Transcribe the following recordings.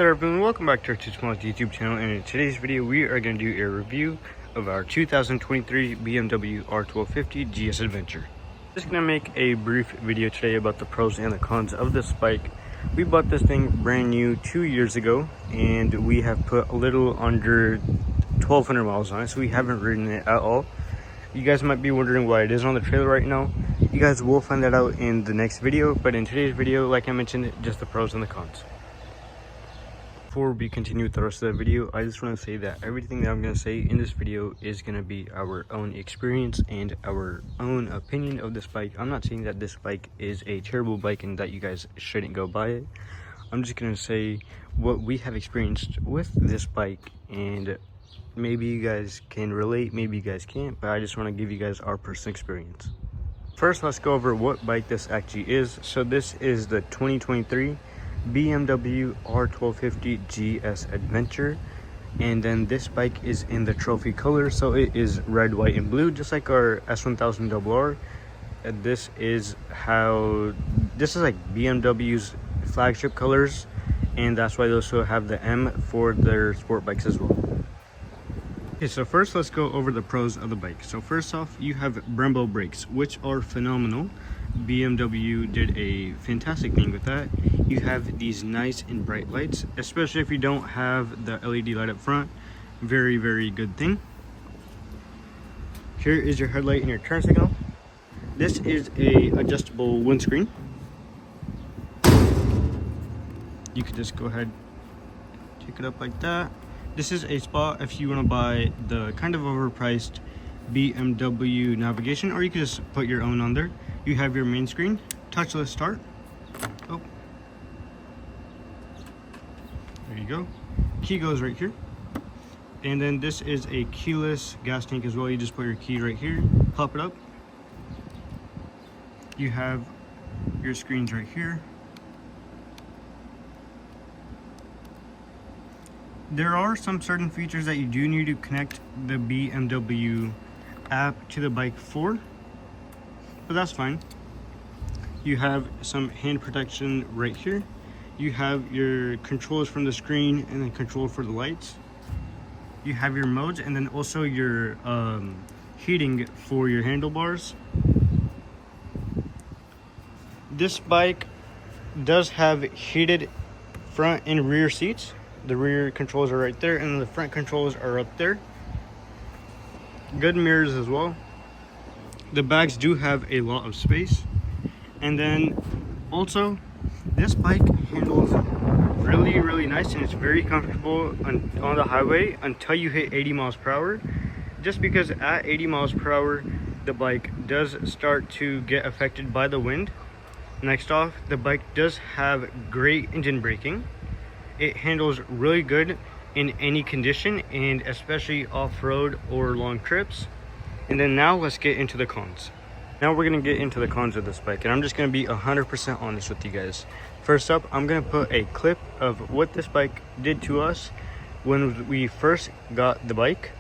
Hello everyone, welcome back to our Two Smalls YouTube channel, and in today's video we are going to do a review of our 2023 BMW R1250 GS Adventure. Just going to make a brief video today about the pros and the cons of this bike. We bought this thing brand new 2 years ago and we have put a little under 1,200 miles on it, so we haven't ridden it at all. You guys might be wondering why it is on the trailer right now. You guys will find that out in the next video, but in today's video, like I mentioned, just the pros and the cons. Before we continue with the rest of the video, I just want to say that everything that I'm going to say in this video is going to be our own experience and our own opinion of this bike. I'm not saying that this bike is a terrible bike and that you guys shouldn't go buy it. I'm just going to say what we have experienced with this bike, and maybe you guys can relate, maybe you guys can't, but I just want to give you guys our personal experience. First, let's go over what bike this actually is. So this is the 2023 BMW R1250 GS Adventure, and then this bike is in the trophy color, so it is red, white, and blue, just like our S1000RR. And this is like BMW's flagship colors, and that's why they also have the M for their sport bikes as well. Okay, so first let's go over the pros of the bike. So first off, you have Brembo brakes, which are phenomenal. BMW did a fantastic thing with that. You have these nice and bright lights, especially if you don't have the LED light up front. Very, very good thing. Here is your headlight and your turn signal. This is a adjustable windscreen. You could just go ahead, take it up like that. This is a spot if you want to buy the kind of overpriced BMW navigation, or you could just put your own on there. You have your main screen, touchless start. Oh, there you go. Key goes right here. And then this is a keyless gas tank as well. You just put your key right here, pop it up. You have your screens right here. There are some certain features that you do need to connect the BMW app to the bike for, but that's fine. You have some hand protection right here. You have your controls from the screen and then control for the lights. You have your modes, and then also your heating for your handlebars. This bike does have heated front and rear seats. The rear controls are right there, and the front controls are up there. Good mirrors as well. The bags do have a lot of space. And then also, this bike handles really, really nice, and it's very comfortable on the highway until you hit 80 miles per hour. Just because at 80 miles per hour, the bike does start to get affected by the wind. Next off, the bike does have great engine braking. It handles really good in any condition, and especially off-road or long trips. And then now let's get into the cons. Now we're going to get into the cons of this bike, and I'm just going to be 100% honest with you guys. First up, I'm going to put a clip of what this bike did to us when we first got the bike.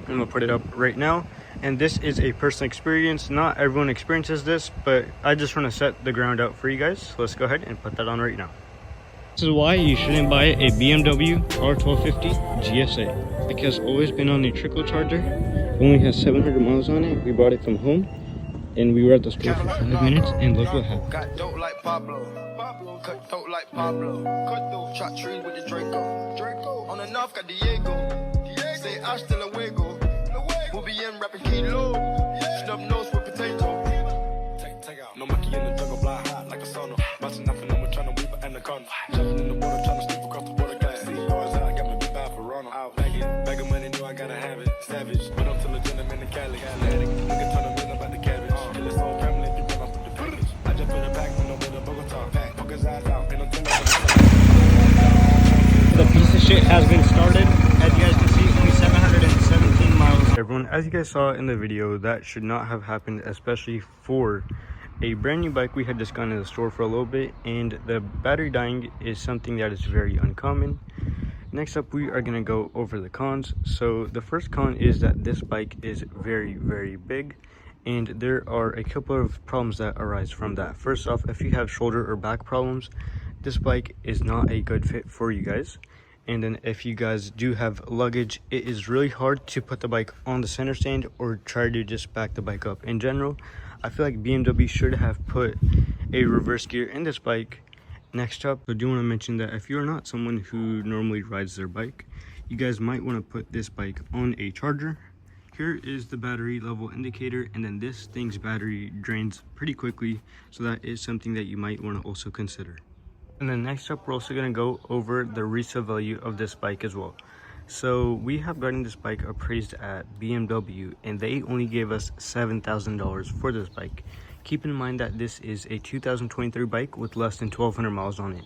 I'm going to put it up right now, and this is a personal experience. Not everyone experiences this, but I just want to set the ground out for you guys. So let's go ahead and put that on right now. This is why you shouldn't buy a BMW R1250 GSA. It has always been on a trickle charger. It only has 700 miles on it. We bought it from home, and we were at the store for 5 minutes, and look what happened. Got dope like Pablo, cut dope like Pablo, shot trees with the Draco, on the north got Diego, say hasta luego, we'll be in rapping kilo, snub nose with potato, take out, no monkey in the jungle, fly high like a sauna, bouncing off and I'm trying to weave an anaconda, jumping in the water, trying to slip across the water, got see yours out, got me big bad for Ronald, out, bag of money, knew I gotta have it, savage, but I'm still a gentleman in Cali, athletic, nigga turn a million about the cabbage, kill his whole family if you run off with the package, I just put it back when I'm with a Bogota, pack, poke his eyes out, and I'm telling the piece of shit has been started. As you guys can see, only 717 miles. Everyone, as you guys saw in the video, that should not have happened, especially for a brand new bike. We had just gone to the store for a little bit, and the battery dying is something that is very uncommon. Next up, we are going to go over the cons. So the first con is that this bike is very, very big, and there are a couple of problems that arise from that. First off, if you have shoulder or back problems, this bike is not a good fit for you guys. And then if you guys do have luggage, it is really hard to put the bike on the center stand or try to just back the bike up. In general, I feel like BMW should have put a reverse gear in this bike. Next up, I do want to mention that if you're not someone who normally rides their bike, you guys might want to put this bike on a charger. Here is the battery level indicator, and then this thing's battery drains pretty quickly, so that is something that you might want to also consider. And then next up, we're also going to go over the resale value of this bike as well. So we have gotten this bike appraised at BMW, and they only gave us $7,000 for this bike. Keep in mind that this is a 2023 bike with less than 1,200 miles on it.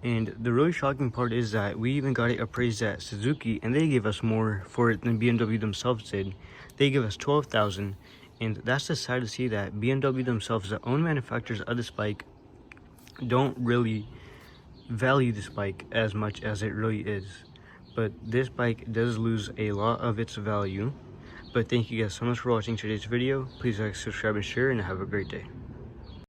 And the really shocking part is that we even got it appraised at Suzuki, and they gave us more for it than BMW themselves did. They gave us $12,000, and that's just sad to see that BMW themselves, the own manufacturers of this bike, don't really value this bike as much as it really is. But this bike does lose a lot of its value. But thank you guys so much for watching today's video. Please like, subscribe, and share, and have a great day.